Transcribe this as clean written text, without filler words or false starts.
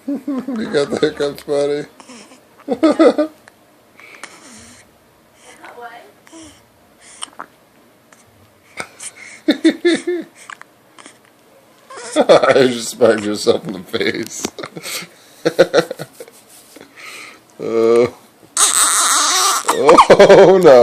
You got the hiccups, buddy. I just smacked yourself in the face. Oh no.